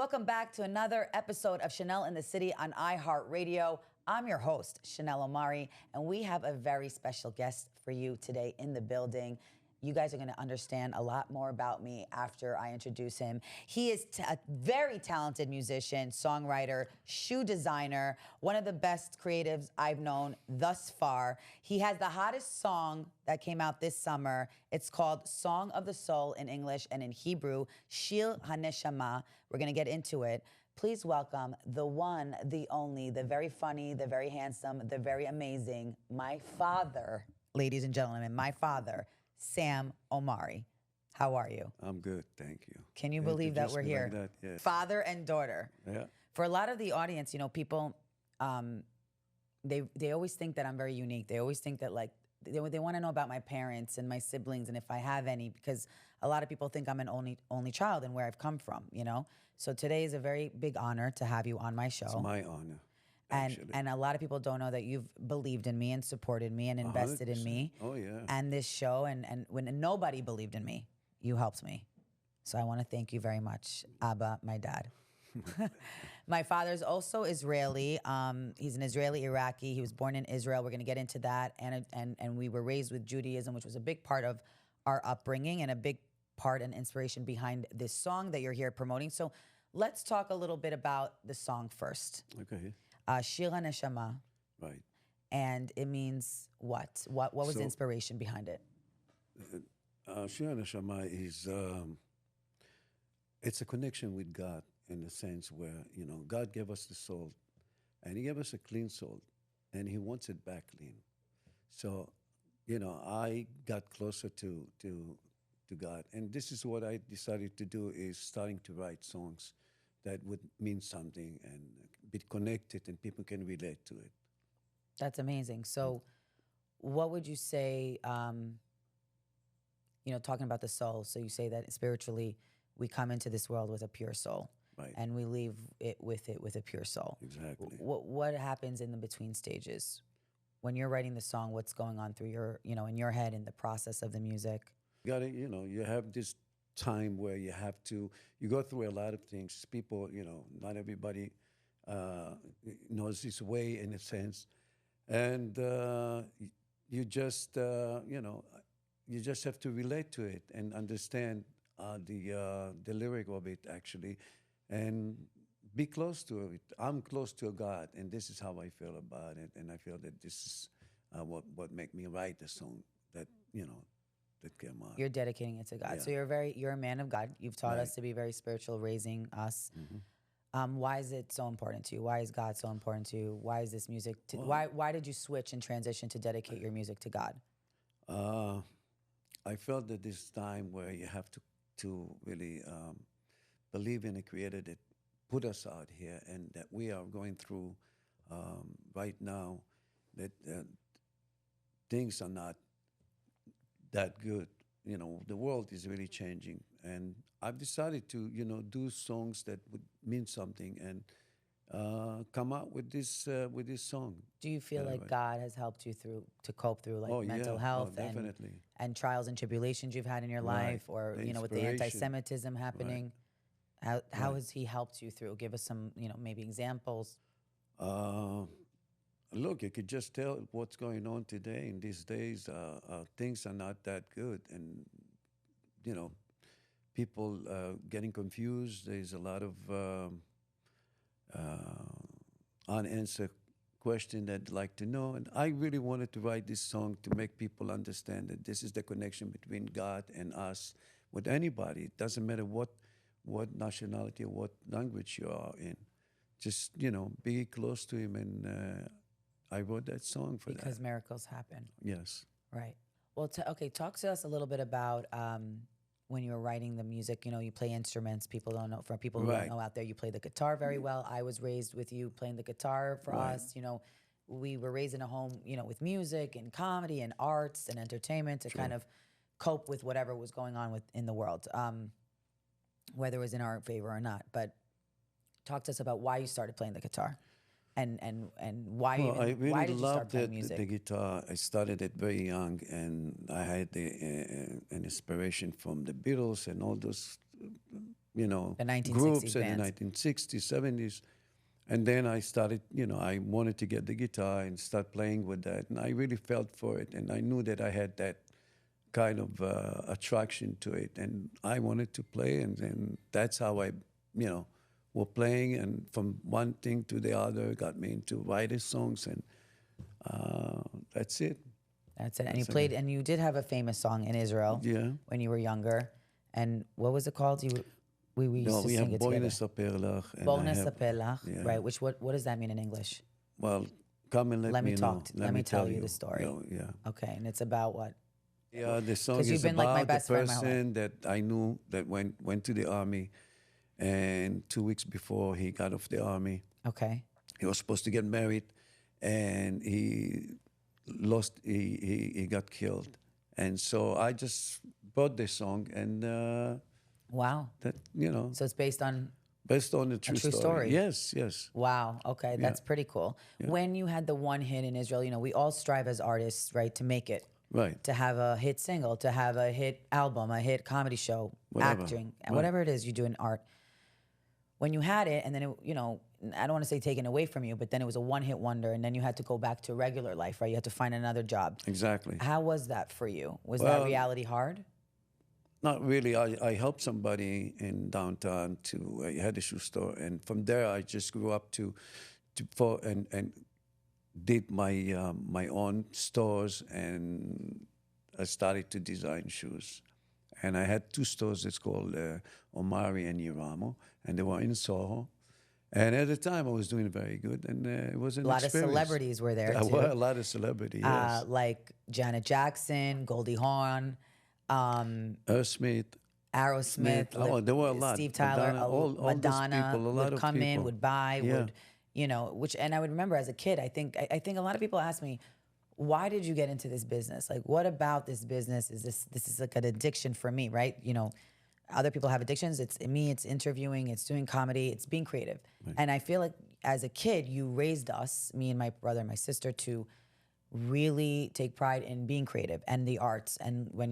welcome back to another episode of Chanel in the City on iHeartRadio. I'm your host, Chanel Omari, and we have a very special guest for you today in the building. You guys are going to understand a lot more about me after I introduce him. He is a very talented musician, songwriter, shoe designer, one of the best creatives I've known thus far. He has the hottest song that came out this summer. It's called Song of the Soul in English and in Hebrew, Shir HaNeshama. We're going to get into it. Please welcome the one, the only, the very funny, the very handsome, the very amazing, my father, ladies and gentlemen, my father, Sam Omari. How are you? I'm good, thank you. Can you believe that we're here? Like that, yes. Father and daughter. Yeah. For a lot of the audience, you know, people, they always think that I'm very unique. They always think that like, they want to know about my parents and my siblings and if I have any, because a lot of people think I'm an only child and where I've come from, you know? So today is a very big honor to have you on my show. It's my honor. And a lot of people don't know that you've believed in me and supported me and invested 100%. in me. Oh, yeah. And this show, and when nobody believed in me, you helped me. So I want to thank you very much, Abba, my dad. My father's also Israeli. He's an Israeli Iraqi. He was born in Israel. We're going to get into that. And we were raised with Judaism, which was a big part of our upbringing and a big part and inspiration behind this song that you're here promoting. So let's talk a little bit about the song first. Okay. Shir HaNeshama. Right. And it means what? What was the inspiration behind it? Shir HaNeshama is, it's a connection with God in the sense where, you know, God gave us the soul and he gave us a clean soul and he wants it back clean. So, you know, I got closer to God, and this is what I decided to do, is starting to write songs that would mean something and be connected and people can relate to it. That's amazing. So what would you say, you know, talking about the soul, so you say that spiritually we come into this world with a pure soul. Right. And we leave it with a pure soul. Exactly. What happens in the between stages? When you're writing the song, what's going on through your, you know, in your head in the process of the music? You got to, you know, you have this time where you have to, you go through a lot of things. People, you know, not everybody knows this way in a sense. And you just, you know, you just have to relate to it and understand the lyric of it, actually, and be close to it. I'm close to God, and this is how I feel about it. And I feel that this is what made me write the song that, you know, that came out. You're dedicating it to God. Yeah. So you're a man of God. You've taught us to be very spiritual, raising us. Mm-hmm. Why is it so important to you? Why is God so important to you? Why is this music? Why did you switch and transition to dedicate your music to God? I felt that this time where you have to really believe in a creator that put us out here and that we are going through right now, that things are not that good. You know, the world is really changing. And I've decided to, you know, do songs that would mean something and come out with this song. Do you feel like God has helped you to cope through like mental health and trials and tribulations you've had in your life, or you know, with the anti-Semitism happening? Right. How has he helped you through? Give us some, you know, maybe examples. Look, you could just tell what's going on today. In these days, things are not that good, and you know, people getting confused. There's a lot of unanswered question that I'd like to know. And I really wanted to write this song to make people understand that this is the connection between God and us with anybody. It doesn't matter what nationality or what language you are in. Just, you know, be close to him. And I wrote that song for that. Because miracles happen. Yes. Right. Well, okay, talk to us a little bit about when you were writing the music. You know, you play instruments. People don't know. For people who don't know out there, you play the guitar very well. I was raised with you playing the guitar for us. You know, we were raised in a home, you know, with music and comedy and arts and entertainment to kind of cope with whatever was going on in the world, whether it was in our favor or not. But talk to us about why you started playing the guitar. And why why did you start playing music? The guitar. I started it very young, and I had an inspiration from the Beatles and all those The 1960s groups in the bands. 1960s, 70s. And then I started, I wanted to get the guitar and start playing with that. And I really felt for it. And I knew that I had that kind of attraction to it. And I wanted to play. And then that's how I, were playing. And from one thing to the other, got me into writing songs. And that's it. That's it. And you played, and you did have a famous song in Israel Yeah. when you were younger. And what was it called? We used No, to we sing have it Boi together. Nesaper Lach, and I Bonus have- apelach, yeah. right? Which what does that mean in English? Well, come and let Let me me talk know. to- let me tell you the story. Yeah. Okay, and it's about what? Yeah, the song 'Cause you've is been like my about the best friend my whole person that I knew that went to the army, and 2 weeks before he got off the army, Okay. he was supposed to get married, and he lost. He got killed, and so I just brought this song, and Wow. that So it's based on based on the true true story. Yes, yes. wow. Okay, that's pretty cool. When you had the one hit in Israel, we all strive as artists, right, to make it. Right. To have a hit single, to have a hit album, a hit comedy show, Whatever. acting, Right. whatever it is you do in art. When you had it, and then it, I don't want to say taken away from you, but then it was a one-hit wonder, and then you had to go back to regular life, right? You had to find another job. Exactly. How was that for you? Was Well, that reality hard? Not really. I helped somebody in downtown to I had a shoe store, and from there I just grew up to for and did my own stores, and I started to design shoes. And I had two stores. It's called Omari and Yeramo, and they were in Soho. And at the time, I was doing very good, and it was an A lot experience. of celebrities were there too. Well, a lot of celebrity, yes. Like Janet Jackson, Goldie Hawn, Earl Smith. Aerosmith, There were a lot. Steve Tyler, Madonna, all those Madonna people, a lot would of come in, people. would buy, Yeah. which, and I would remember as a kid, I think a lot of people ask me, why did you get into this business? Like, what about this business is this is like an addiction for me, right? Other people have addictions. It's me, it's interviewing, it's doing comedy, it's being creative. And I feel like as a kid, you raised us, me and my brother and my sister, to really take pride in being creative and the arts. And when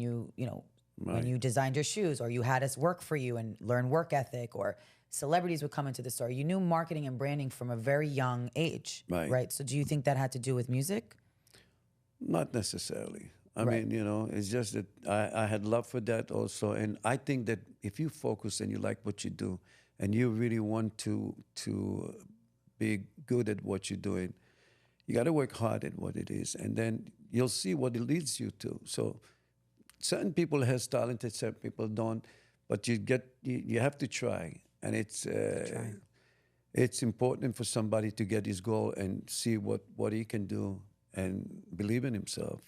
when you designed your shoes, or you had us work for you and learn work ethic, or celebrities would come into the store, you knew marketing and branding from a very young age, Right. So do you think that had to do with music? Not necessarily. I Right. mean, it's just that I had love for that also. And I think that if you focus and you like what you do, and you really want to be good at what you're doing, you got to work hard at what it is. And then you'll see what it leads you to. So certain people has talented, certain people don't. But you have to try. And it's important for somebody to get his goal and see what he can do and believe in himself.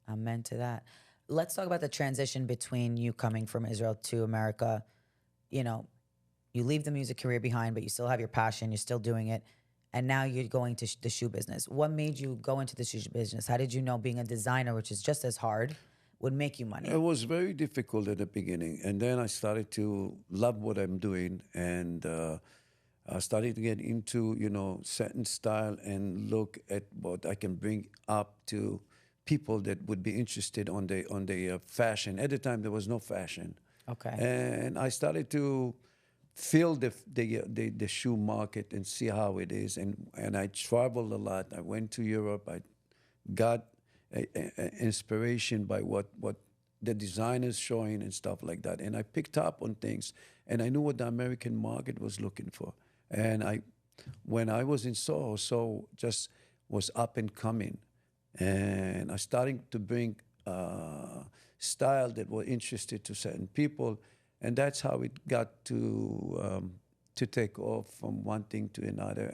Amen to that. Let's talk about the transition between you coming from Israel to America. You leave the music career behind, but you still have your passion. You're still doing it. And now you're going to the shoe business. What made you go into the shoe business? How did you know being a designer, which is just as hard, would make you money? It was very difficult at the beginning. And then I started to love what I'm doing. And I started to get into, certain style and look at what I can bring up to people that would be interested on the fashion. At the time, there was no fashion. Okay. And I started to feel the shoe market and see how it is. And I traveled a lot. I went to Europe. I got inspiration by what the designers showing and stuff like that. And I picked up on things. And I knew what the American market was looking for. And when I was in Soho just was up and coming. And I started to bring style that were interested to certain people, and that's how it got to take off from one thing to another.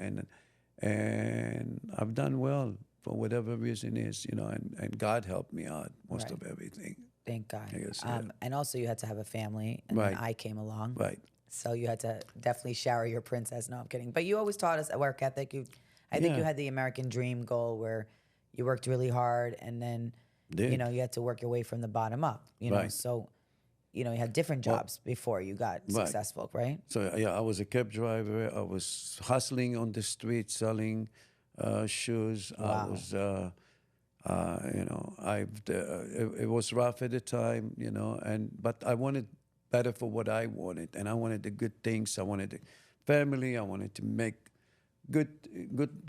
And I've done well for whatever reason is, and God helped me out most of everything. Thank God. I guess, yeah. And also you had to have a family, and then I came along. Right. So you had to definitely shower your princess. No, I'm kidding. But you always taught us a work ethic. I think you had the American dream goal where you worked really hard, and then you had to work your way from the bottom up. Right. So you had different jobs before you got successful, right? So I was a cab driver. I was hustling on the street selling shoes. Wow. I was, it was rough at the time, but I wanted better for what I wanted, and I wanted the good things. I wanted the family. I wanted to make good,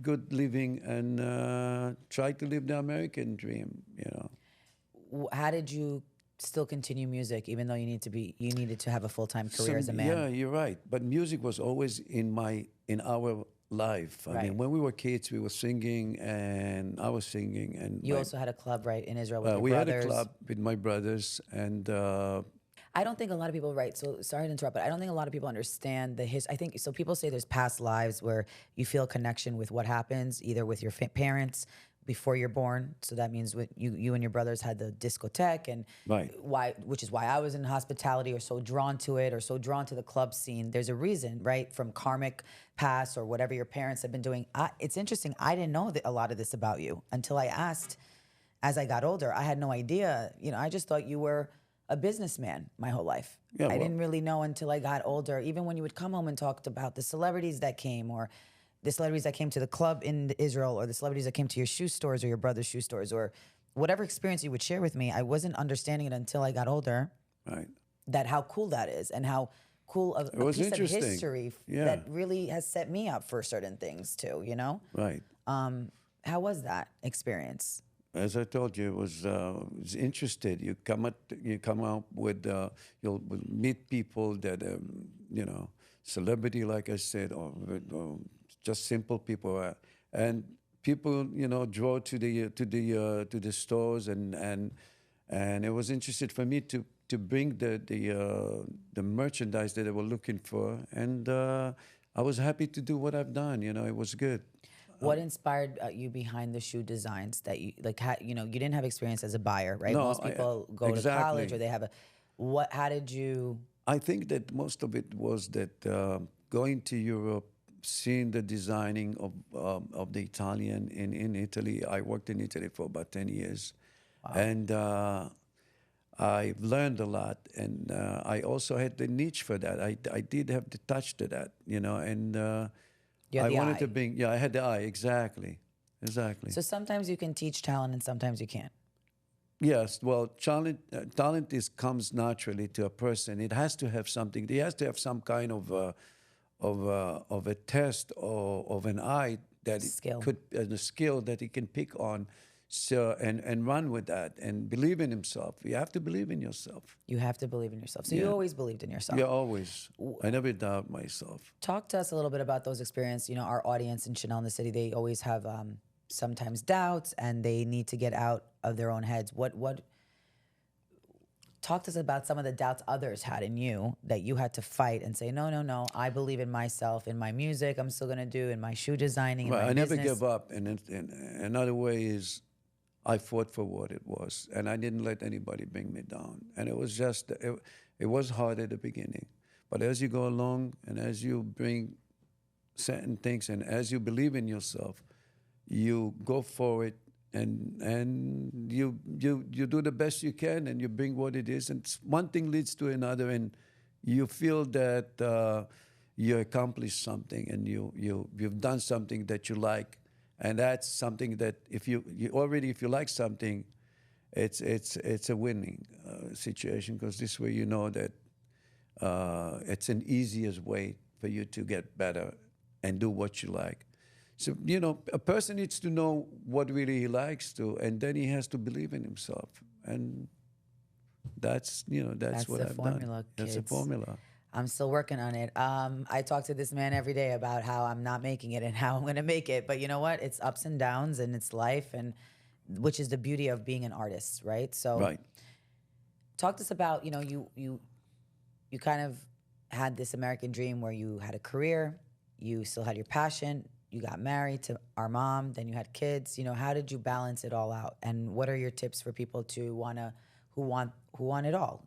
good living, and try to live the American dream. You know. How did you still continue music even though you needed to have a full-time career as a man? Yeah, you're right. But music was always in our life. I Right. mean, when we were kids, we were singing, and I was singing, and You also had a club, right, in Israel with your we had a brothers. club with my brothers, and I don't think a lot of people, right? So sorry to interrupt, but I don't think a lot of people understand the history. I think so. People say there's past lives where you feel a connection with what happens, either with your parents before you're born. So that means with you and your brothers had the discotheque, and Right. which is why I was in hospitality, or so drawn to it, or so drawn to the club scene. There's a reason, right? From karmic past or whatever your parents have been doing. It's interesting. I didn't know a lot of this about you until I asked. As I got older, I had no idea. I just thought you were a businessman my whole life. Yeah, I well- didn't really know until I got older. Even when you would come home and talk about the celebrities that came, or the celebrities that came to the club in Israel, or the celebrities that came to your shoe stores or your brother's shoe stores, or whatever experience you would share with me, I wasn't understanding it until I got older. right. That how cool that is, and how cool a was piece of interesting. history Yeah. that really has set me up for certain things too. Right. How was that experience? As I told you, it was interested. You come out with, you'll meet people that, celebrity, like I said, or just simple people, and people, draw to the stores, and it was interested for me to bring the merchandise that they were looking for, and I was happy to do what I've done. It was good. What inspired you behind the shoe designs that you like? You didn't have experience as a buyer, right? No, Most people go to college, or they have a. How did you? I think that most of it was that going to Europe, seeing the designing of the Italian in Italy. I worked in Italy for about 10 years. And I learned a lot. And I also had the niche for that. I did have the touch to that, and You had I the wanted eye. to bring, I had the eye, exactly. So sometimes you can teach talent, and sometimes you can't. Yes, well, talent comes naturally to a person. It has to have something. He has to have some kind of a test or of an eye that Skill. a skill that he can pick on, so and run with that and believe in himself. You have to believe in yourself. You have to believe in yourself. So you Yeah. always believed in yourself. Yeah, always. I never doubt myself. Talk to us a little bit about those experiences. Our audience in Chanel in the City, they always have sometimes doubts, and they need to get out of their own heads. What? Talk to us about some of the doubts others had in you that you had to fight and say, no, no, no, I believe in myself, in my music, I'm still gonna do, in my shoe designing, in Right, my I never business. give up. And another way is I fought for what it was, and I didn't let anybody bring me down. And it was just, it was hard at the beginning. But as you go along, and as you bring certain things, and as you believe in yourself, you go for it, and you do the best you can, and you bring what it is, and one thing leads to another, and you feel that you accomplished something, and you've done something that you like, and that's something that if you like something, it's a winning situation, because this way you know that it's an easiest way for you to get better and do what you like. So, a person needs to know what really he likes to, and then he has to believe in himself. And that's what the I've formula, done. That's the kids. formula. I'm still working on it. I talk to this man every day about how I'm not making it and how I'm going to make it. But you know what? It's ups and downs, and it's life, and which is the beauty of being an artist, right? So, Right. talk to us about you kind of had this American dream where you had a career, you still had your passion, you got married to our mom, then you had kids. How did you balance it all out? And what are your tips for people who want it all?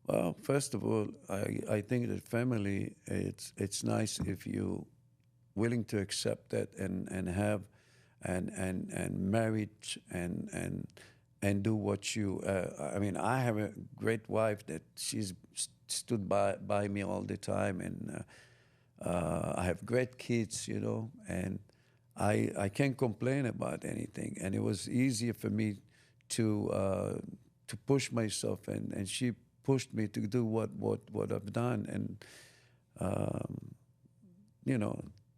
Well, first of all, I think that family, it's nice if you willing to accept that and have and marriage and do what you. I mean, I have a great wife that she's stood by me all the time, and I have great kids, and I can't complain about anything. And it was easier for me to push myself, and she pushed me to do what I've done, and um,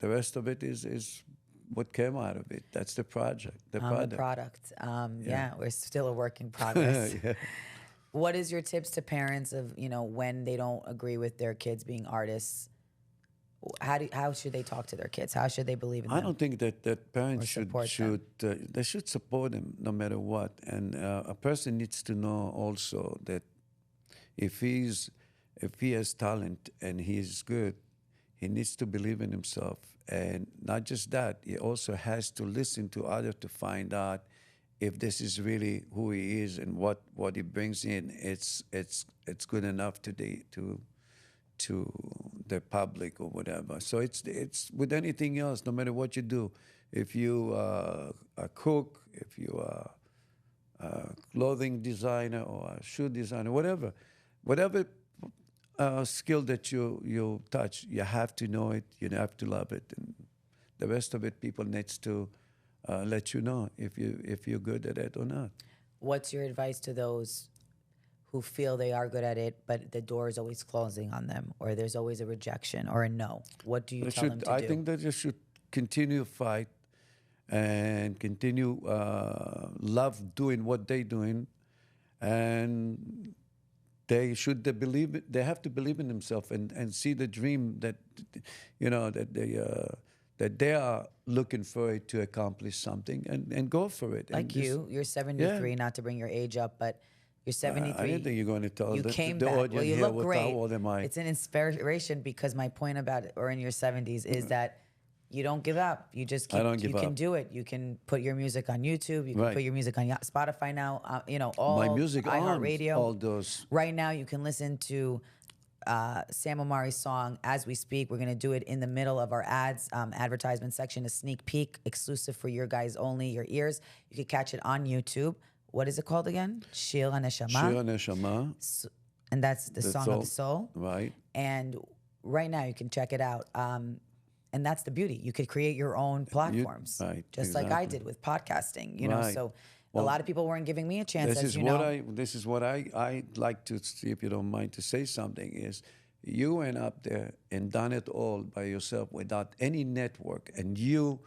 the rest of it is what came out of it. That's the project, the The product. product. Yeah, we're still a work in progress. Yeah. What is your tips to parents of, when they don't agree with their kids being artists? How should they talk to their kids? How should they believe in I them don't think that parents or support them? they should support him no matter what. And a person needs to know also that if he has talent and he's good, he needs to believe in himself. And not just that, he also has to listen to others to find out if this is really who he is and what he brings in. It's good enough to the public or whatever. So it's with anything else, no matter what you do. If you a cook, if you are a clothing designer or a shoe designer, whatever skill that you touch, you have to know it, you have to love it, and the rest of it, people needs to let you know if you're good at it or not. What's your advice to those who feel they are good at it, but the door is always closing on them, or there's always a rejection or a no? What do you tell them to I do? think that they should continue fight and continue love doing what they're doing, and they have to believe in themselves and see the dream that that they are looking for it to accomplish something, and go for it. Like and you're 73, not to bring your age up, but you're 73. I didn't think you're going to tell You the came the back. audience Well, you here look great. how old am I. It's an inspiration because my point about it, or in your 70s, is that you don't give up. You just keep. I don't give you can up. do it. You can put your music on YouTube. You can Right. put your music on Spotify now. All My music iHeartRadio. all those. Right now, you can listen to Sam Omari's song as we speak. We're going to do it in the middle of our advertisement section, a sneak peek, exclusive for your guys only, your ears. You can catch it on YouTube. What is it called again? Shir HaNeshama. Shir HaNeshama. And that's the song of the soul. Right. And right now you can check it out. And that's the beauty. You could create your own platforms, right, just like I exactly. did with podcasting. Right. So a Well, lot of people weren't giving me a chance. This as is you what know. this is what I like to see, if you don't mind to say something, is you went up there and done it all by yourself without any network, and you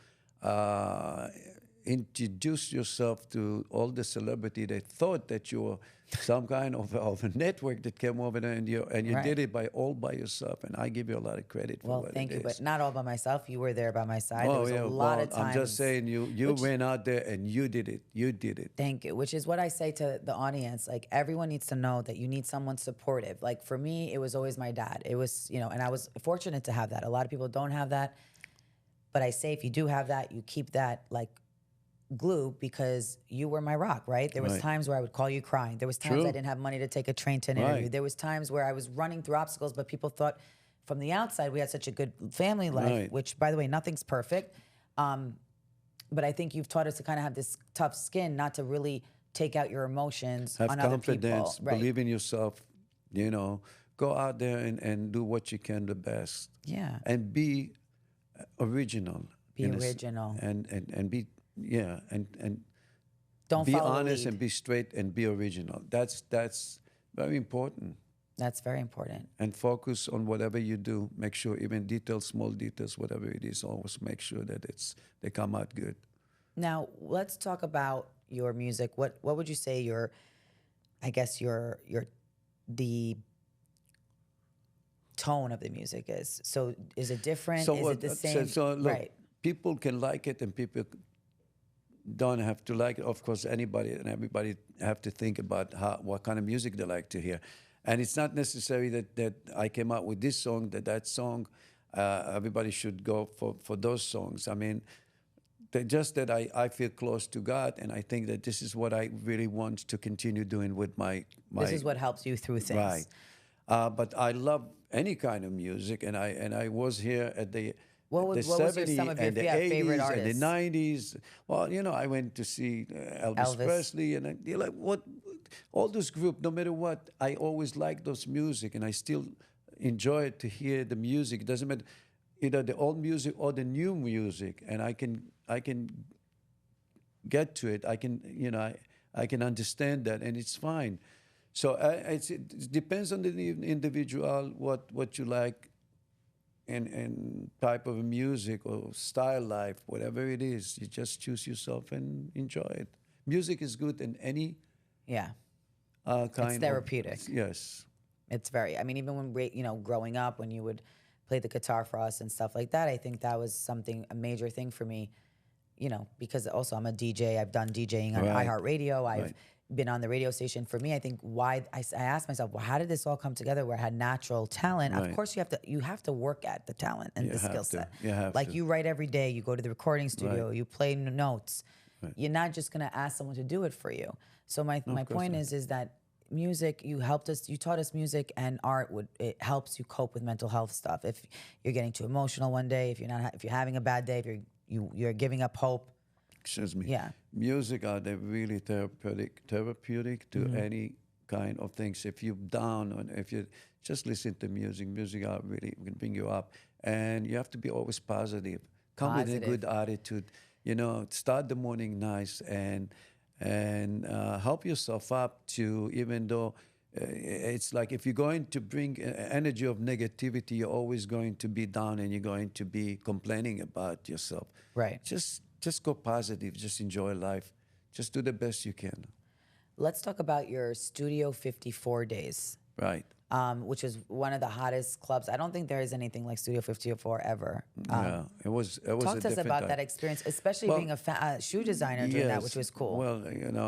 introduced yourself to all the celebrity that thought that you were some kind of a network that came over there, and you Right. did it all by yourself, and I give you a lot of credit for Well, what thank it you, is. but not all by myself. You were there by my side. There Oh was yeah, a lot well, of times. I'm just saying you went out there and you did it. You did it. Thank you. Which is what I say to the audience. Like, everyone needs to know that you need someone supportive. Like, for me, it was always my dad. It was, and I was fortunate to have that. A lot of people don't have that. But I say, if you do have that, you keep that like glue, because you were my rock, right? There was Right. times where I would call you crying. There was times True. I didn't have money to take a train to an interview. Right. There was times where I was running through obstacles, but people thought from the outside we had such a good family life, Right. which, by the way, nothing's perfect. But I think you've taught us to kind of have this tough skin, not to really take out your emotions Have on other people. confidence, Right. believe in yourself, go out there and do what you can the best. Yeah. And be original. Be in a s- original. And be, and Don't be follow the honest lead. and be straight and be original. That's very important. That's very important. And focus on whatever you do. Make sure even details, small details, whatever it is, always make sure that they come out good. Now, let's talk about your music. What would you say the tone of the music is? So is it different? Is it the same? So look, right. people can like it and people don't have to like it. Of course, anybody and everybody have to think about what kind of music they like to hear. And it's not necessary that I came out with this song, that song, everybody should go for those songs. I mean, just that I feel close to God, and I think that this is what I really want to continue doing with my This is what helps you through things. Right. But I love any kind of music, and I was here at the What was some of your and the favorite 80s and the artists? 90s. Well, I went to see Elvis Elvis. Presley, and all those groups, no matter what, I always liked those music, and I still enjoy it to hear the music. It doesn't matter either the old music or the new music, and I can get to it. I can understand that, and it's fine. So it depends on the individual, what you like, and type of music or style life, whatever it is. You just choose yourself and enjoy it. Music is good in any Yeah. kind It's of. therapeutic. Yes. It's very, I mean, even when growing up, when you would play the guitar for us and stuff like that, I think that was a major thing for me, because also I'm a DJ. I've done DJing on Right. iHeartRadio. I've Right. been on the radio station. For me, I think I asked myself, well, how did this all come together where I had natural talent? Of Right. course, you have to work at the talent and You the have skill to. set. You have Like to. you write every day, you go to the recording studio, Right. you play notes. Right. You're not just going to ask someone to do it for you. So my course point not. is that music, you taught us music and art it helps you cope with mental health stuff. If you're getting too emotional one day, if you're having a bad day, if you're giving up hope. Excuse me. Yeah. Music are they really therapeutic to any kind of things. If you're down, and if you just listen to music are really can bring you up. And you have to be always positive. Come with a Positive. good attitude. Start the morning nice and help yourself up to, even though it's like if you're going to bring energy of negativity, you're always going to be down and you're going to be complaining about yourself. Right. Just go positive. Just enjoy life. Just do the best you can. Let's talk about your Studio 54 days, Right. which is one of the hottest clubs. I don't think there is anything like Studio 54 ever. Yeah. It was Talk a to us different about time. that experience, especially Well, being a shoe designer doing that, which was cool. Well,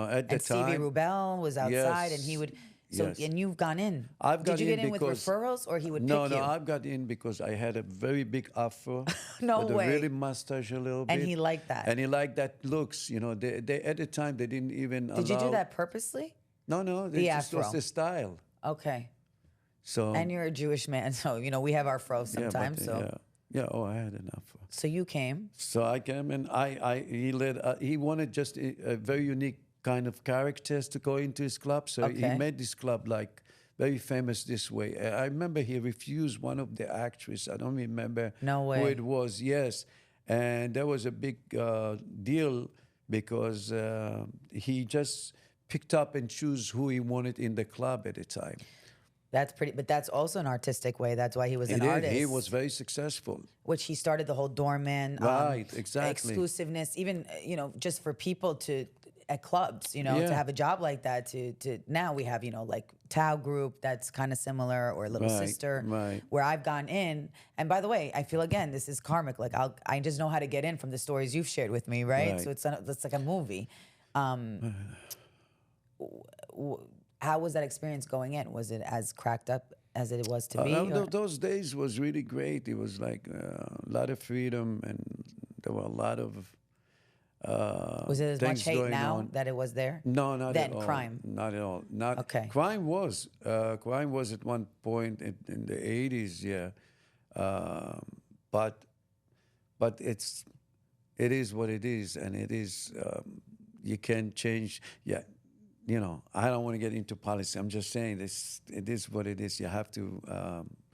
at the And Stevie time, Rubel was outside, and he Yes. would. Yes. And you've gone in. I've Did got you get in in with because- referrals, or he would No, pick no, you? I've got in because I had a very big afro. No with way. A really mustache a little bit. And he liked that. And he liked that looks. They at the time they didn't even Did you do allow- that purposely? No, The it just was afro. the style. Okay. So And you're a Jewish man, so we have our fro sometimes. yeah. Oh, I had an afro. So you came. So I came and he wanted just a very unique kind of characters to go into his club. So he Okay. made this club like very famous this way. I remember he refused one of the actresses. I don't remember No who way. it was. Yes, and there was a big deal because he just picked up and choose who he wanted in the club at the time. That's pretty, but that's also an artistic way. That's why he was an He did. artist. He was very successful. Which he started the whole doorman, Right, exactly. exclusiveness, even just for people at clubs, to Yeah. have a job like that. To now we have like Tao Group that's kind of similar, or Little Right, Sister, right. where I've gone in. And by the way, I feel again this is karmic. Like I just know how to get in from the stories you've shared with me, right? Right. So it's like a movie. How was that experience going in? Was it as cracked up as it was to be? or- Those days was really great. It was like a lot of freedom, and there were a lot of Was it as much things hate going now on. that it was there? No, not Then at all. crime. Not at all. Not Okay. Crime was at one point in the 80s, yeah. But it is what it is, and it is you can't change. Yeah, I don't want to get into policy. I'm just saying this. It is what it is. You have to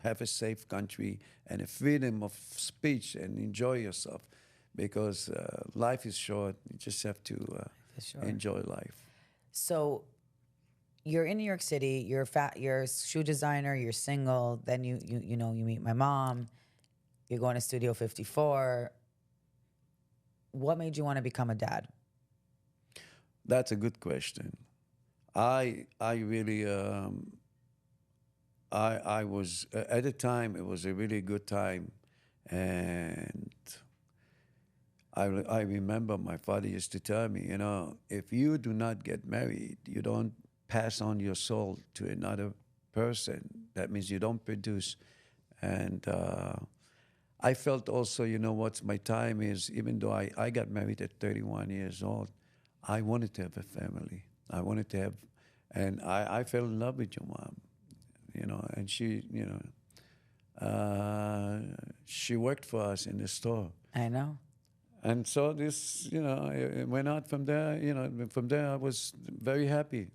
have a safe country and a freedom of speech and enjoy yourself, because life is short. You just have to sure. enjoy life. So you're in New York City. You're a shoe designer. You're single. Then you meet my mom. You're going to Studio 54. What made you want to become a dad? That's a good question. I really I was at the time, it was a really good time, and I remember my father used to tell me, if you do not get married, you don't pass on your soul to another person. That means you don't produce. And I felt also, my time is, even though I got married at 31 years old, I wanted to have a family. I wanted to have, and I fell in love with your mom, and she worked for us in the store. I know. And so this, it went out from there. From there I was very happy.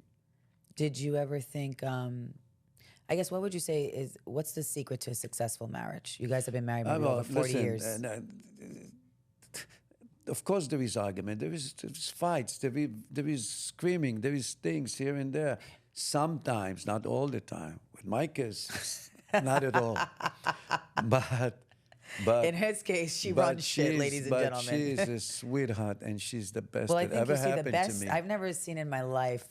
Did you ever think? I guess what would you say what's the secret to a successful marriage? You guys have been married maybe over 40 years. Of course, there is argument. There is fights. There is screaming. There is things here and there. sometimes, not all the time. With my kids, not at all. But In his case, she but runs shit, ladies and gentlemen. she's a sweetheart, and she's the best Well, I that think you ever see the happened best. to me. I've never seen in my life,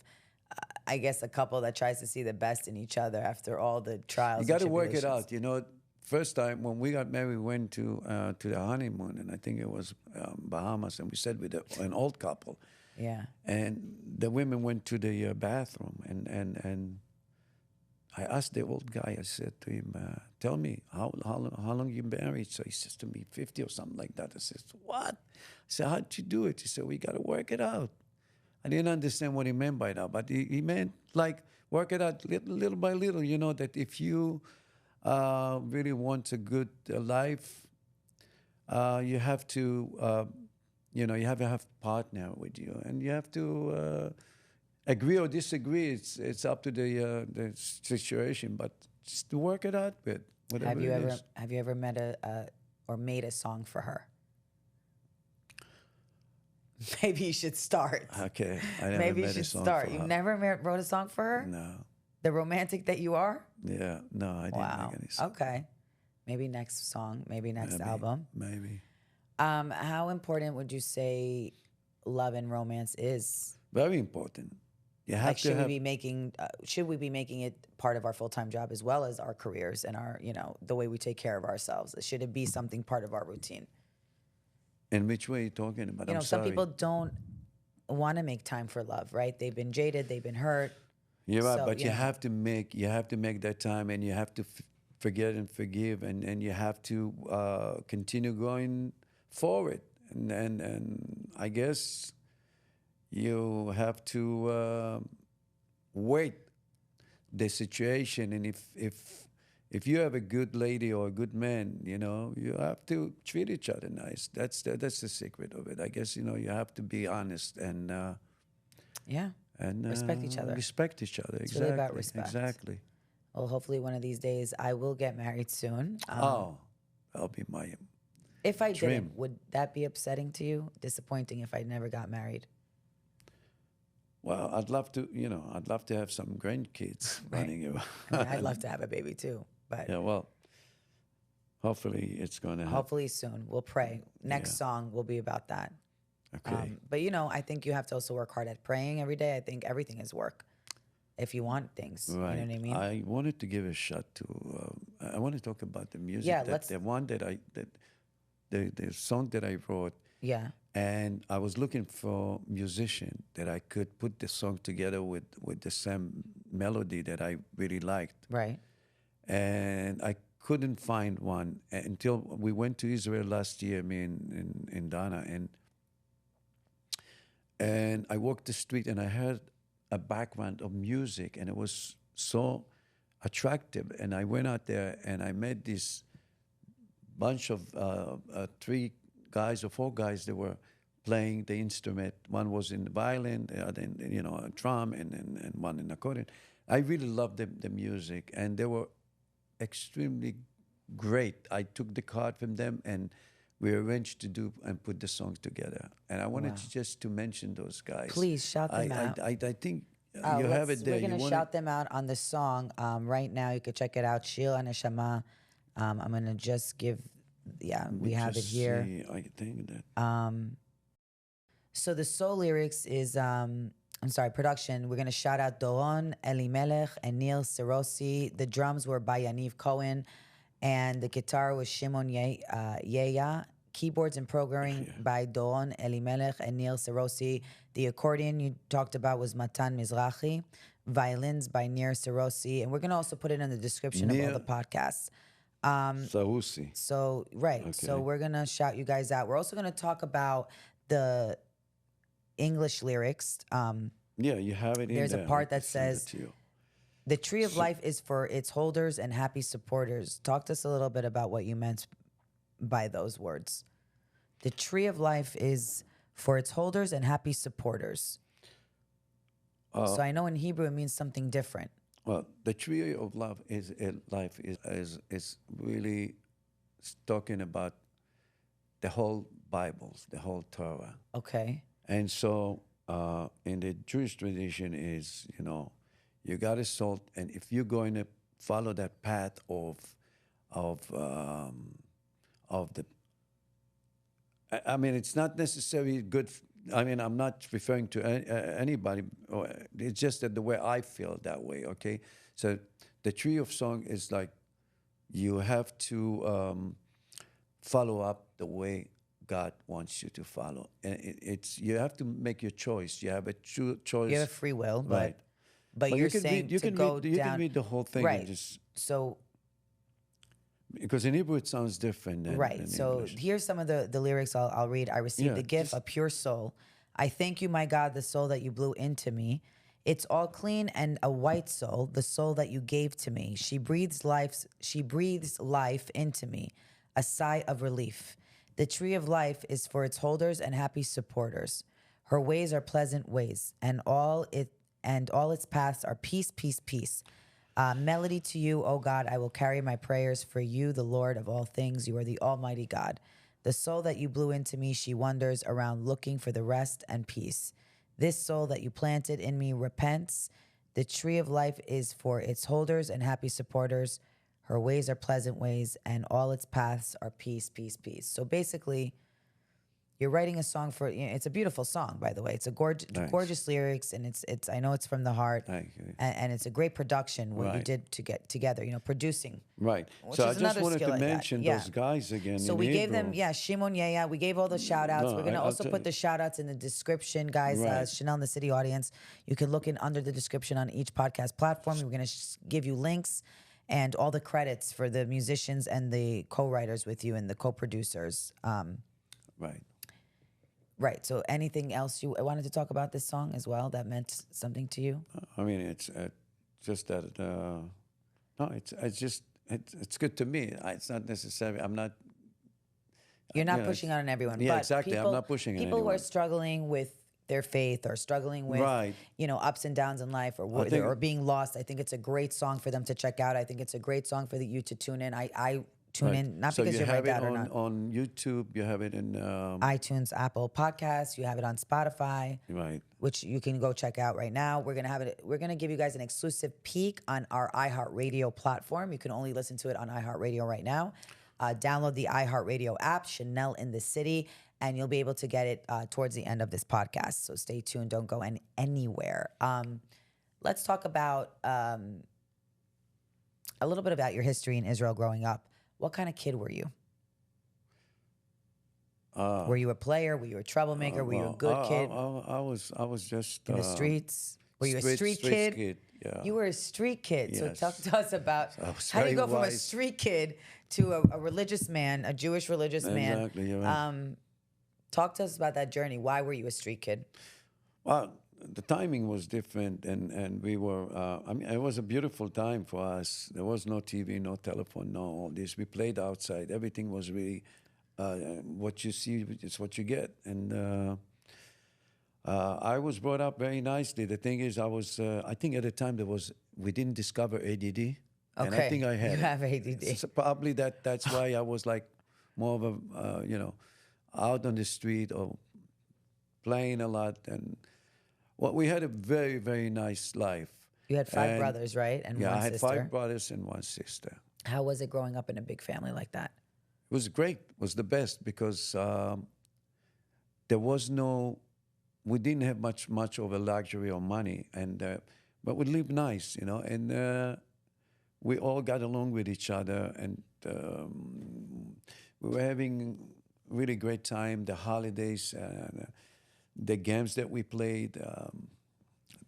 I guess, a couple that tries to see the best in each other after all the trials. You got to and work it tribulations. out. You know, first time when we got married, we went to the honeymoon, and I think it was Bahamas, and we stayed with an old couple. Yeah. And the women went to the bathroom, and I asked the old guy. I said to him, "Tell me how long you married?" So he says to me, 50 or something like that. I said, "What?" I said, "How'd you do it?" He said, "We got to work it out." I didn't understand what he meant by that, but he meant like work it out little by little. You know that if you really want a good life, you have to, you have to have a partner with you, and you have to agree or disagree. It's up to the situation, but just to work it out with whatever Have you it ever is. have you ever met or made a song for her? Maybe you should start. Okay, I never Maybe you made a should song start. for You her. never wrote a song for her? No, The romantic that you are? yeah, no, I didn't Wow. make any song. Okay. Maybe next song, maybe next Maybe, album. maybe. How important would you say love and romance is? Very important. You have Like, to should have. we be making it part of our full-time job as well as our careers and our, the way we take care of ourselves? Should it be something part of our routine? In which way are you talking about? I'm Some sorry. people don't want to make time for love, right? They've been jaded, they've been hurt. You're right, So, but you have to make that time, and you have to forget and forgive, and you have to continue going forward, and I guess you have to wait the situation, and if you have a good lady or a good man, you have to treat each other nice. That's the secret of it. I guess you have to be honest and Yeah. Respect each other. Respect each other. It's Exactly. really about respect. Exactly. Well, hopefully one of these days I will get married soon. That'll be my If I dream. didn't, would that be upsetting to you? Disappointing if I never got married? Well, I'd love to. I'd love to have some grandkids running around. I mean, I'd love to have a baby too, but Yeah. Well, hopefully it's going to happen. hopefully soon. We'll pray. Next song will be about that. Okay. But I think you have to also work hard at praying every day. I think everything is work. If you want things, Right. you know what I mean? I wanted to give a shot to. I want to talk about the music. Yeah, the one that the song that I wrote. Yeah. And I was looking for a musician that I could put the song together with the same melody that I really liked. Right. And I couldn't find one until we went to Israel last year, me and Donna, and I walked the street and I heard a background of music, and it was so attractive. And I went out there and I met this bunch of 3 guys or 4 guys that were playing the instrument. One was in the violin, the other in, a drum, and one in accordion. I really loved the music, and they were extremely great. I took the card from them, and we arranged to do and put the songs together. And I wanted to mention those guys. Please shout them out. I think you have it there. We're going to shout them out on the song right now. You could check it out. Shir Aneshama. I'm going to just give... Yeah, we have it here. I think that. So the soul lyrics is, production. We're going to shout out Doron Elimelech and Neil Sirosi. The drums were by Yaniv Cohen, and the guitar was Shimon Yeya. Keyboards and programming by Doron Elimelech and Neil Sirosi. The accordion you talked about was Matan Mizrahi. Violins by Nir Sirosi. And we're going to also put it in the description of all the podcasts. Sahusi. So, right. Okay. So we're going to shout you guys out. We're also going to talk about the English lyrics. Yeah, you have it in there. There's a part I that can send it says, to you. "The tree of life is for its holders and happy supporters." Talk to us a little bit about what you meant by those words. The tree of life is for its holders and happy supporters. So I know in Hebrew it means something different. Well, the tree of life is really talking about the whole Bibles, the whole Torah. Okay. And so in the Jewish tradition is, You got a soul, and if you're going to follow that path of the, I mean, it's not necessarily good. I mean, I'm not referring to anybody. It's just that the way I feel that way. Okay, so the tree of song is like you have to follow up the way God wants you to follow, and it's you have to make your choice. You have a choice. You have free will, Right. but you're you can saying read, you to can go read, you down. can read the whole thing Right. and just So because in Hebrew it sounds different than right. in So English. here's some of the lyrics I'll read. I received Yeah, the gift, just- a pure soul. I thank you, my God, the soul that you blew into me. It's all clean and a white soul, the soul that you gave to me. She breathes life. She breathes life into me, a sigh of relief. The tree of life is for its holders and happy supporters. Her ways are pleasant ways, and all its paths are peace, peace, peace. Melody to you, O God, I will carry my prayers for you, the Lord of all things. You are the Almighty God. The soul that you blew into me, she wanders around looking for the rest and peace. This soul that you planted in me repents. The tree of life is for its holders and happy supporters. Her ways are pleasant ways, and all its paths are peace, peace, peace. So basically, you're writing a song for. It's a beautiful song, by the way. It's a Nice. gorgeous lyrics, and it's. I know it's from the heart, Thank you. and it's a great production what you Right. did to get together. Producing. Right. Which So I is just another wanted skill to I got. mention Yeah. those guys again. So in we gave them, Hebrew. Shimon Yaya. We gave all the shout outs. No, We're going to I'll also tell put you. the shout outs in the description, guys. Right. Chanel in the City audience. You can look in under the description on each podcast platform. We're going to give you links and all the credits for the musicians and the co writers with you and the co producers. Right. Right. So anything else you wanted to talk about this song as well that meant something to you? I mean, it's just that. No, it's just it's good to me. It's not necessarily. I'm not. You're not Yeah, pushing on everyone. yeah, but exactly. I'm People, not pushing on people who are anyone. struggling with their faith or struggling with Right. ups and downs in life I think- or being lost. I think it's a great song for them to check out. I think it's a great song for you to tune in. I tune Right. in not So because you you're my have dad it or not. on YouTube. You have it in iTunes, Apple Podcasts. You have it on Spotify, right. which you can go check out right now. We're gonna give you guys an exclusive peek on our iHeartRadio platform. You can only listen to it on iHeartRadio right now. Download the iHeartRadio app, Chanel in the City, and you'll be able to get it towards the end of this podcast. So stay tuned. Don't go anywhere. Let's talk about a little bit about your history in Israel growing up. What kind of kid were you? Were you a player? Were you a troublemaker? Were you a Well, good kid I was just in the streets? Were you a street street kid? Yeah. You were a street kid. So Yes. talk to us about I was how do you very go from a wise. street kid to a religious man, a Jewish religious man? Exactly. You're right. Talk to us about that journey. Why were you a street kid? Well, the timing was different, and we were. I mean, it was a beautiful time for us. There was no TV, no telephone, no all this. We played outside. Everything was really what you see is what you get. And I was brought up very nicely. The thing is, I think at the time we didn't discover ADD, and I Okay, think I had you it. have ADD. So probably that's why I was like more of a out on the street or playing a lot. And well, we had a very, very nice life. You had five And- brothers, right? And Yeah, one I had sister. 5 brothers and 1 sister. How was it growing up in a big family like that? It was great. It was the best because there was no, we didn't have much of a luxury or money, and but we lived nice, and we all got along with each other, and we were having really great time. The holidays, the games that we played,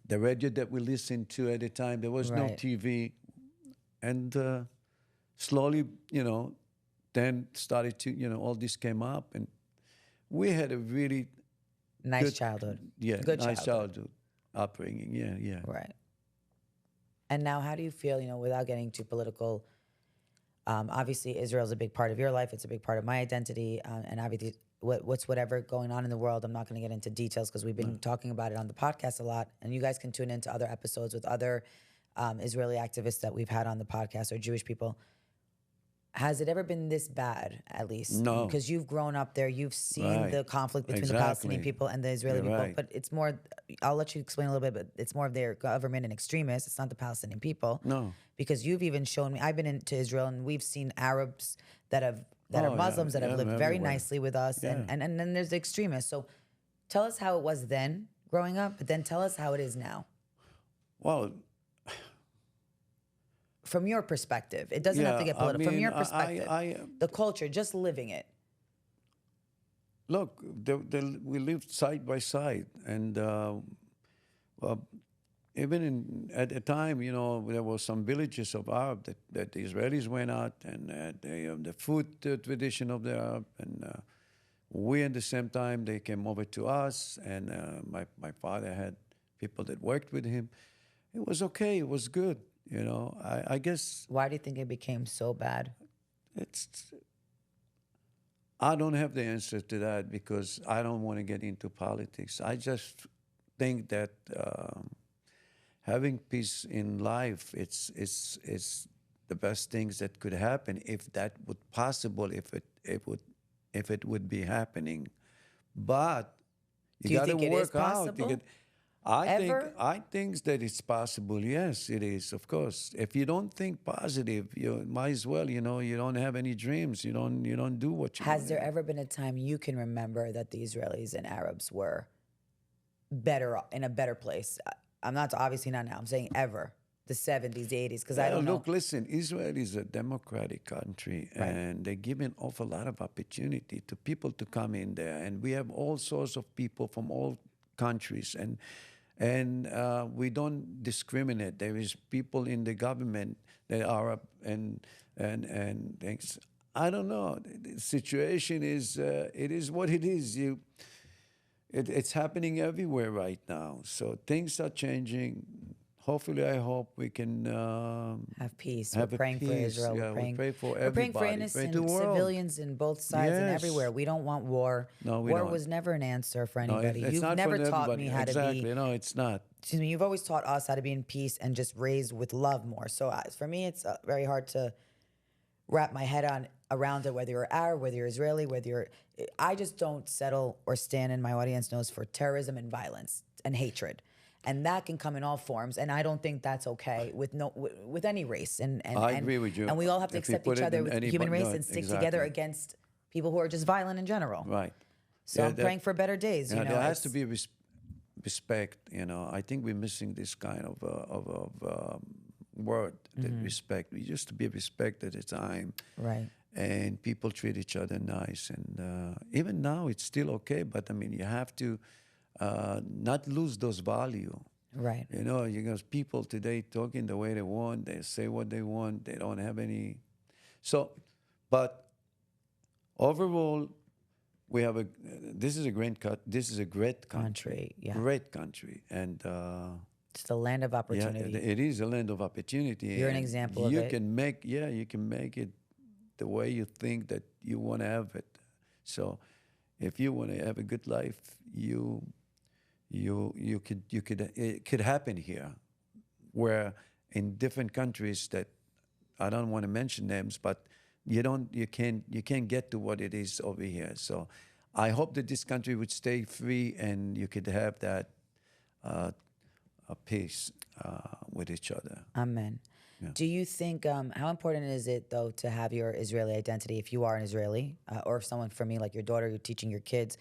the radio that we listened to at the time. There was no Right. TV, and slowly, then started to, all this came up, and we had a really Nice good- childhood. yeah, Good nice childhood. childhood upbringing. Yeah. Right. And now, how do you feel, without getting too political? Obviously, Israel's a big part of your life. It's a big part of my identity. And obviously, what's whatever going on in the world, I'm not going to get into details because we've been talking about it on the podcast a lot. And you guys can tune into other episodes with other Israeli activists that we've had on the podcast or Jewish people. Has it ever been this bad, at least? No. Because you've grown up there, you've seen Right. the conflict between the Exactly. Palestinian people and the Israeli You're people, right. but it's more, I'll let you explain a little bit, but it's more of their government and extremists. It's not the Palestinian people. No. Because you've even shown me, I've been into Israel and we've seen Arabs that are Oh, yeah, Muslims that have yeah, lived very everywhere. nicely with us. Yeah. And then there's the extremists. So tell us how it was then growing up, but then tell us how it is now. Well, From your perspective. It doesn't have to yeah, get political. From mean, your perspective, the culture, just living it. look, we lived side by side, and well, even at the time, there were some villages of Arab that the Israelis went out, and the food tradition of the Arab, and we at the same time they came over to us, and my father had people that worked with him. It was okay. It was good. I guess Why do you think it became so bad? I don't have the answer to that because I don't want to get into politics. I just think that having peace in life, it's the best things that could happen if that would possible, if it would be happening. But Do you you got to think it is work out. possible? I Ever? think that it's possible. Yes, it is. Of course, if you don't think positive, you might as well. You don't have any dreams. You don't do what you. Has there ever been a time you can remember that the Israelis and Arabs were in a better place? I'm not, obviously not now. I'm saying ever. The 70s, the 80s, because I don't know. Look, listen. Israel is a democratic country, Right. and they give an awful lot of opportunity to people to come in there, and we have all sorts of people from all countries, and we don't discriminate. There is people in the government that are and things. I don't know. The situation is it is what it is. It's happening everywhere right now. So things are changing. Hopefully, I hope we can Have peace. have We're a praying for peace. Israel. Yeah, we pray for We're praying for everybody. innocent Pray the world. civilians in both sides and Yes. everywhere. We don't want war. No, we war don't. was never an answer for No, anybody. it's You've not never for taught everybody. me how Exactly. to be. No, it's not. Excuse me. You've always taught us how to be in peace and just raised with love more. So for me, it's very hard to wrap my head around it. Whether you're Arab, whether you're Israeli, whether you're, I just don't settle or stand, and my audience knows, for terrorism and violence and hatred. And that can come in all forms, and I don't think that's okay with any race. And I agree with you. And we all have to If you accept put each it other in with any human race no, and stick exactly. together against people who are just violent in general. Right. So Yeah, I'm praying for better days. Yeah, there has to it's- be respect. I think we're missing this kind of word, that respect. We used to be respect at the time, right. and people treat each other nice. And even now, it's still okay. But I mean, you have to not lose those value. Right. People today talking the way they want. They say what they want. They don't have any. So, but overall, we have this is a great country. Yeah. Great country, and It's the land of opportunity. yeah, it is a land of opportunity. You're an and example of you it. You can make it the way you think that you want to have it. So, if you want to have a good life, it could happen here, where in different countries that I don't want to mention names, but you can't get to what it is over here. So I hope that this country would stay free and you could have that peace with each other. Amen. Yeah. Do you think, how important is it, though, to have your Israeli identity if you are an Israeli, or if someone, for me, like your daughter, you're teaching your kids,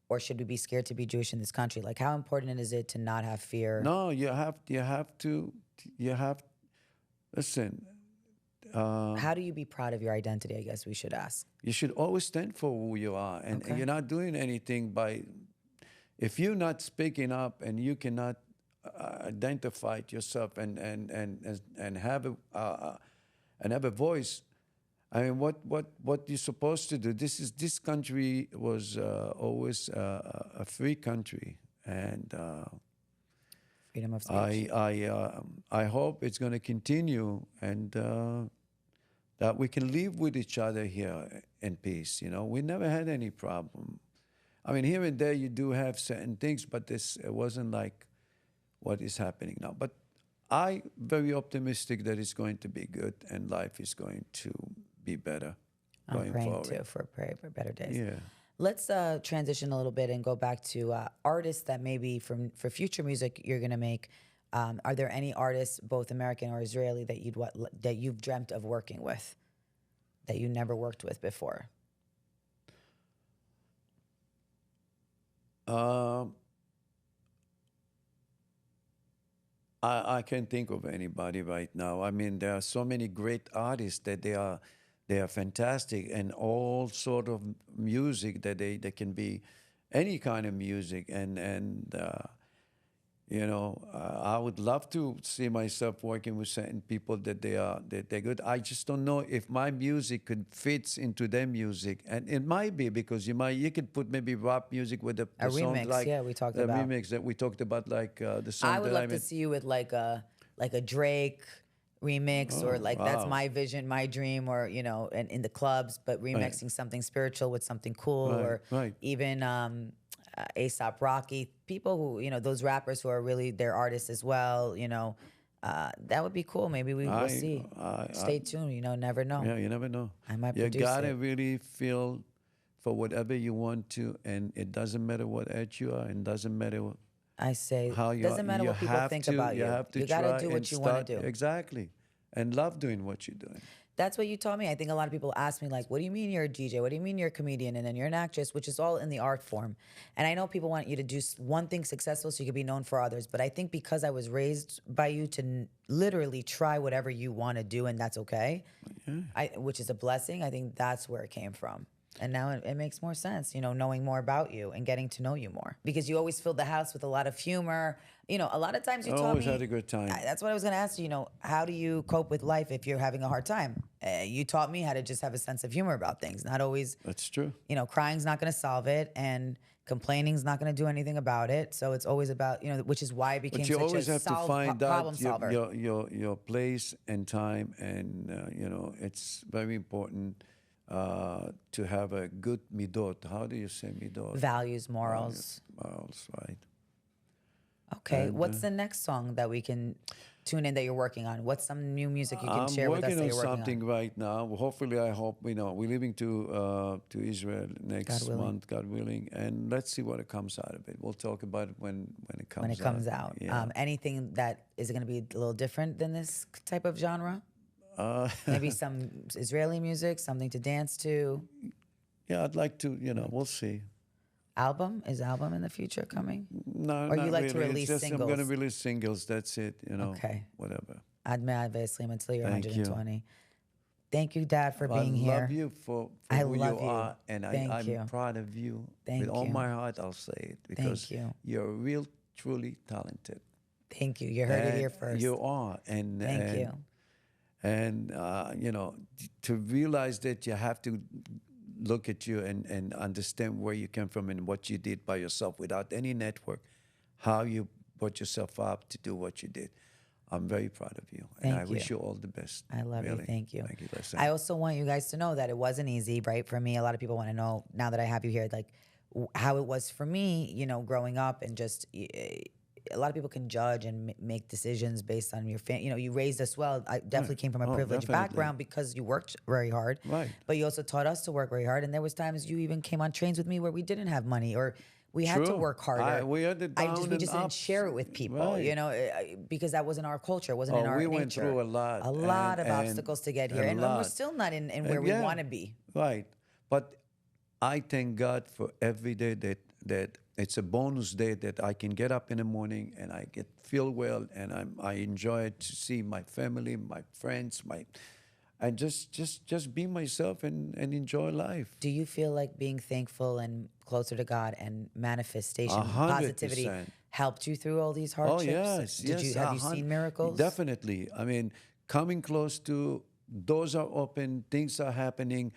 or should we be scared to be Jewish in this country? Like, how important is it to not have fear? No, you have to, listen, How do you be proud of your identity, I guess we should ask. you should always stand for who you are. And Okay. you're not doing anything if you're not speaking up and you cannot identify yourself and have a voice. I mean, what you're supposed to do? This country was always a free country, and Freedom of speech. I hope it's going to continue, and that we can live with each other here in peace. We never had any problem. I mean, here and there you do have certain things, but it wasn't like what is happening now. But I'm very optimistic that it's going to be good and life is going to be better I'm going praying forward. too for better days. Yeah. Let's transition a little bit and go back to artists that maybe for future music you're gonna make. Are there any artists, both American or Israeli, that you've dreamt of working with, that you never worked with before? Um, I can't think of anybody right now. I mean, there are so many great artists that they are fantastic, and all sort of music that they can be any kind of music, and I would love to see myself working with certain people that they're good. I just don't know if my music could fit into their music, and it might be because you could put maybe rap music with the A song remix, like yeah, we talked the about. remix that we talked about, like the song I would that I love to made. see you with like a Drake remix, or Oh, like that's wow. my vision, my dream, or and in the clubs, but Right, remixing something spiritual with something cool, right, or right. even Aesop Rocky, people who those rappers who are really their artists as well. That would be cool. Maybe we'll I, see. I, Stay tuned. Never know. yeah, you never know. I might You produce gotta it. really feel for whatever you want to, and it doesn't matter what age you are, and doesn't matter I say, how you are. doesn't matter You what people have think to, about you you. have to You got to try do and what you want start to do. exactly, and love doing what you're doing. That's what you taught me. I think a lot of people ask me, like, what do you mean you're a DJ? What do you mean you're a comedian? And then you're an actress, which is all in the art form. And I know people want you to do one thing successful so you can be known for others. But I think because I was raised by you to literally try whatever you want to do, and that's okay, which is a blessing, I think that's where it came from. And now it makes more sense, knowing more about you and getting to know you more. Because you always filled the house with a lot of humor. A lot of times you I taught always me. had a good time. That's what I was going to ask you. How do you cope with life if you're having a hard time? You taught me how to just have a sense of humor about things. Not always, That's true. crying's not going to solve it, and complaining's not going to do anything about it. So it's always about, which is why I became But you such always a have to find problem out solver. your place and time, and it's very important to have a good midot. How do you say midot? Values, morals. Morals, right? Okay. And, What's the next song that we can tune in that you're working on? What's some new music you can I'm share with us working that on you're working something on? right now. Hopefully, I hope we're leaving to Israel next God willing. month, God willing, and let's see what comes out of it. We'll talk about it when it comes When it comes out. Yeah. Anything that is going to be a little different than this type of genre? Uh, Maybe some Israeli music, something to dance to. yeah, I'd like to. We'll see. Album? Is album in the future coming? No, Or not you like really. to release it's just I'm going to singles? release singles. That's it. Okay. Whatever. Ad Me'ad Ve'eslim until you're Thank you. 120. Thank you, Dad, for being I here. love you for I who love you you. are, and Thank I'm you. proud of you. Thank With all you. my heart, I'll say it because you. you're real, truly talented. Thank you. You heard it here first. You are, and Thank you. And to realize that you have to look at you and understand where you came from and what you did by yourself without any network, how you put yourself up to do what you did. I'm very proud of you, and Thank I wish you. you all the best. I love you. Really. Thank you. Thank you, Lisa. I also want you guys to know that it wasn't easy, right? For me, a lot of people want to know now that I have you here, like how it was for me, growing up, and just a lot of people can judge and make decisions based on your you raised us well. I definitely came from a Oh, privileged definitely. background because you worked very hard. Right. But you also taught us to work very hard. And there was times you even came on trains with me where we didn't have money, or we had to True. work harder. We had the we down just and didn't ups. share it with people, Right. because that wasn't our culture, it wasn't in Oh, our we nature. went through a lot. A lot of and obstacles to get here. a And we're lot. still not in where we yeah, want to be. Right. But I thank God for every day that it's a bonus day that I can get up in the morning and I feel well, and I enjoy it to see my family, my friends, and just be myself and enjoy life. Do you feel like being thankful and closer to God and manifestation, 100%. positivity helped you through all these Oh hardships? yes, Have you seen miracles? Definitely. I mean, coming close to doors are open, things are happening,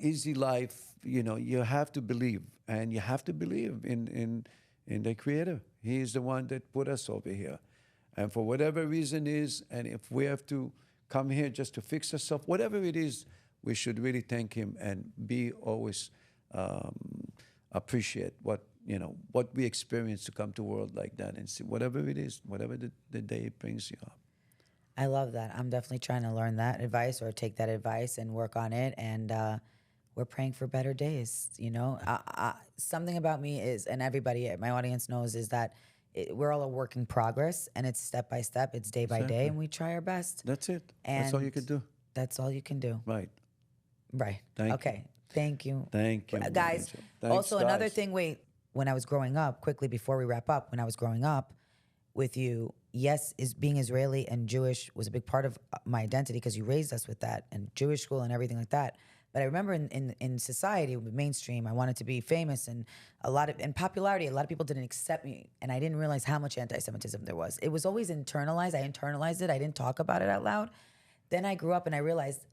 easy life. You have to believe, and you have to believe in the Creator. He is the one that put us over here, and for whatever reason is, and if we have to come here just to fix ourselves, whatever it is, we should really thank Him and be always appreciate what we experience to come to a world like that, and see whatever it is, whatever the day brings you up. I love that. I'm definitely trying to learn that advice or take that advice and work on it. And we're praying for better days. You know, something about me is, and everybody, my audience knows, is that we're all a work in progress, and it's step by step, it's day by day, Exactly. and we try our best. That's it. That's all you can do. That's all you can do. Right. Right. Thank okay. Thank you. Thank you, Guys. Angel. Thanks, Also, another guys. thing, wait, when I was growing up, quickly before we wrap up, when I was growing up with you, yes, is being Israeli and Jewish was a big part of my identity because you raised us with that and Jewish school and everything like that. But I remember in society, mainstream, I wanted to be famous and in popularity, a lot of people didn't accept me. And I didn't realize how much anti-Semitism there was. It was always internalized. I internalized it. I didn't talk about it out loud. Then I grew up and I realized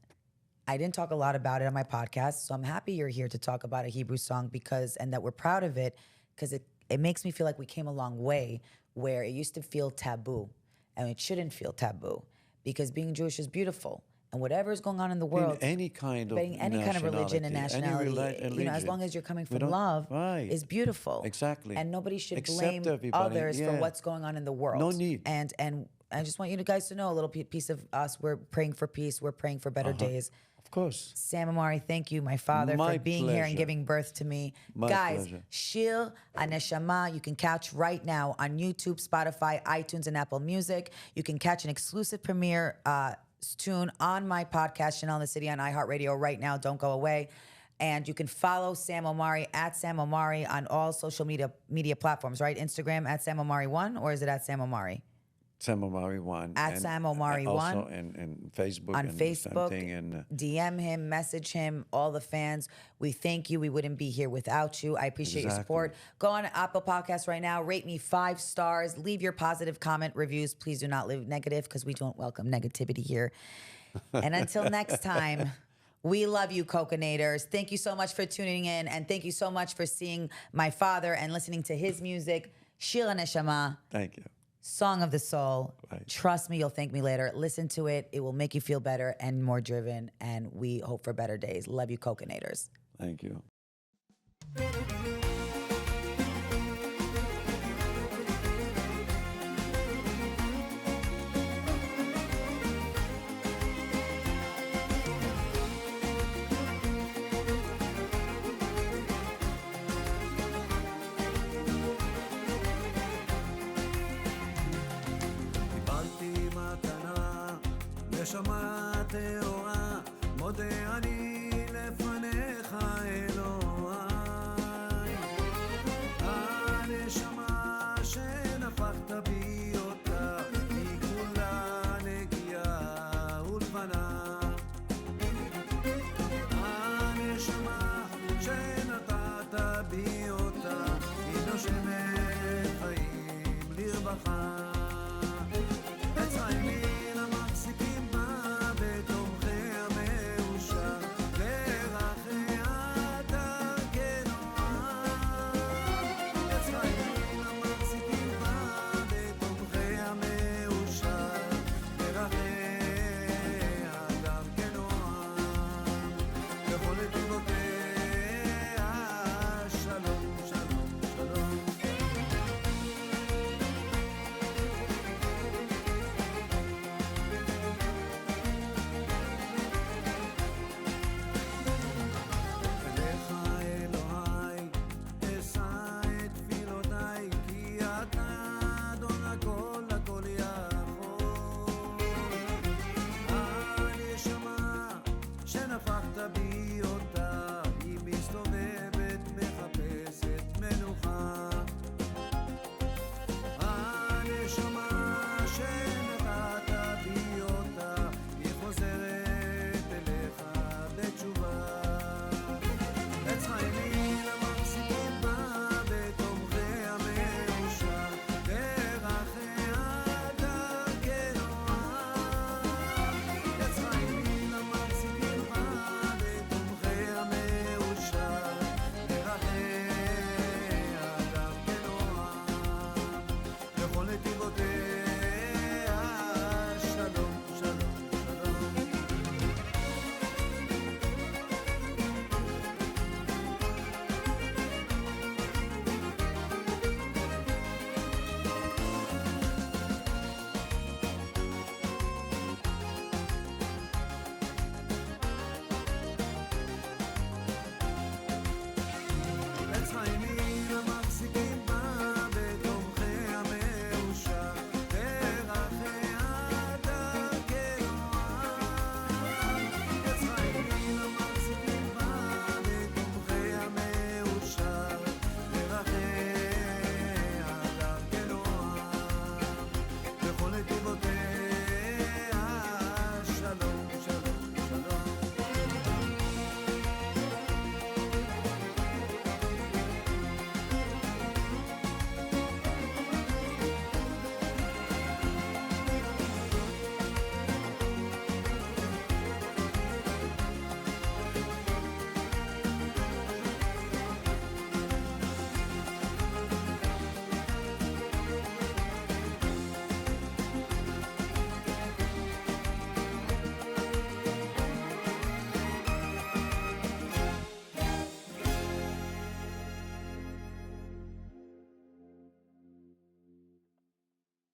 I didn't talk a lot about it on my podcast. So I'm happy you're here to talk about a Hebrew song and that we're proud of it because it makes me feel like we came a long way where it used to feel taboo and it shouldn't feel taboo because being Jewish is beautiful. And whatever is going on in the world, any kind of religion and nationality, as long as you're coming from love, is beautiful. Exactly. And nobody should Accept blame everybody. others for what's going on in the world. No need. And I just want you guys to know a little piece of us. We're praying for peace. We're praying for better days. Of course. Sam Omari, thank you, my father, for being here and giving birth to me. My Guys, pleasure. Shir Aneshama, you can catch right now on YouTube, Spotify, iTunes, and Apple Music. You can catch an exclusive premiere tune on my podcast, Chanel in the City on iHeartRadio right now. Don't go away. And you can follow Sam Omari at Sam Omari on all social media platforms, right? Instagram at Sam Omari1, or is it at Sam Omari? Sam Omari 1. At Sam Omari 1. Also in Facebook. On and Facebook, something and, DM him, message him, all the fans. We thank you. We wouldn't be here without you. I appreciate your support. Go on Apple Podcasts right now. Rate me 5 stars. Leave your positive comment reviews. Please do not leave negative because we don't welcome negativity here. And until next time, we love you, Coconators. Thank you so much for tuning in. And thank you so much for seeing my father and listening to his music, Shir Neshama. Thank you. Song of the Soul. Right. Trust me, you'll thank me later. Listen to it. It will make you feel better and more driven. And we hope for better days. Love you, Coconators. Thank you. נשמה טהורה, מודה אני לפניך